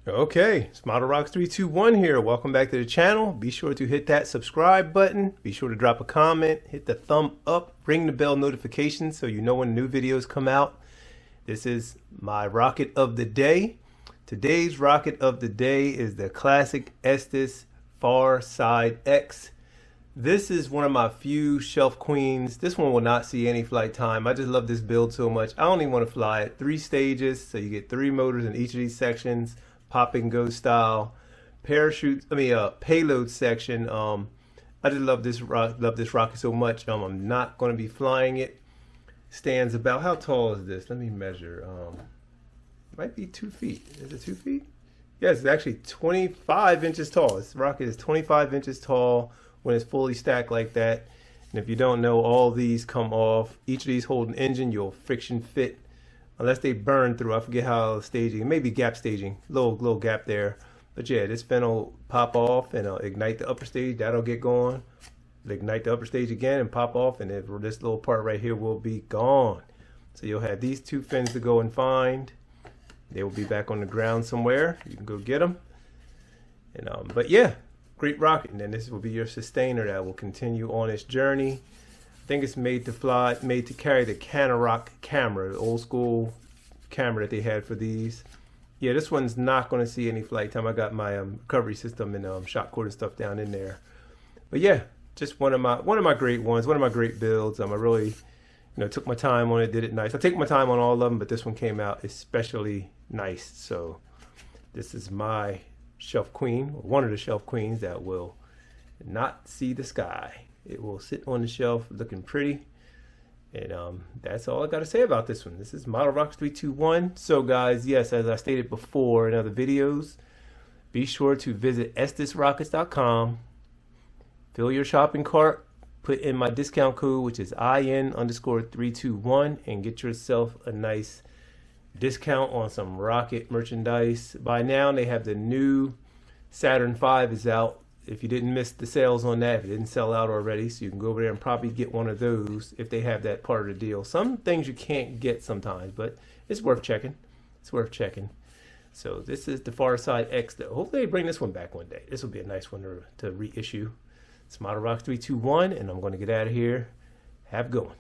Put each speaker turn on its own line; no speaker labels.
Okay, it's Model Rocks 321 here. Welcome back to the channel. Be sure to hit that subscribe button. Be sure to drop a comment, hit the thumb up, ring the bell notification so you know when new videos come out. This is my rocket of the day. Today's rocket of the day is the classic Estes Far Side X. This is one of my few shelf queens. This one will not see any flight time. I just love this build so much. I only want to fly it 3 stages, so you get 3 motors in each of these sections. Pop and go style, payload section. I just love this rocket so much. I'm not going to be flying it. Stands about, how tall is this? Let me measure. Might be 2 feet. Is it 2 feet? Yes, it's actually 25 inches tall. This rocket is 25 inches tall when it's fully stacked like that. And if you don't know, all these come off. Each of these hold an engine. You'll friction fit. Unless they burn through, I forget how staging, maybe gap staging, little gap there. But yeah, this fin will pop off and ignite the upper stage. That'll get going. Ignite the upper stage again and pop off, and then this little part right here will be gone. So you'll have these 2 fins to go and find. They will be back on the ground somewhere. You can go get them. And but yeah, great rocket. And then this will be your sustainer that will continue on its journey. I think it's made to carry the Canarock camera, the old school camera that they had for these. Yeah, this one's not going to see any flight time. I got my recovery system and shot cord and stuff down in there. But yeah, just one of my great ones, one of my great builds. I really, took my time on it, did it nice. I take my time on all of them, but this one came out especially nice. So this is my shelf queen, one of the shelf queens that will not see the sky. It will sit on the shelf looking pretty. And that's all I got to say about this one. This is Model Rocks 321. So guys, yes, as I stated before in other videos, be sure to visit estesrockets.com. Fill your shopping cart. Put in my discount code, which is IN_321, and get yourself a nice discount on some rocket merchandise. By now, they have the new Saturn V is out. If you didn't miss the sales on that, if it didn't sell out already, so you can go over there and probably get one of those if they have that part of the deal. Some things you can't get sometimes, but it's worth checking. It's worth checking. So this is the Far Side X, though. Hopefully they bring this one back one day. This will be a nice one to reissue. It's Model Rocks 321, and I'm going to get out of here. Have a good one.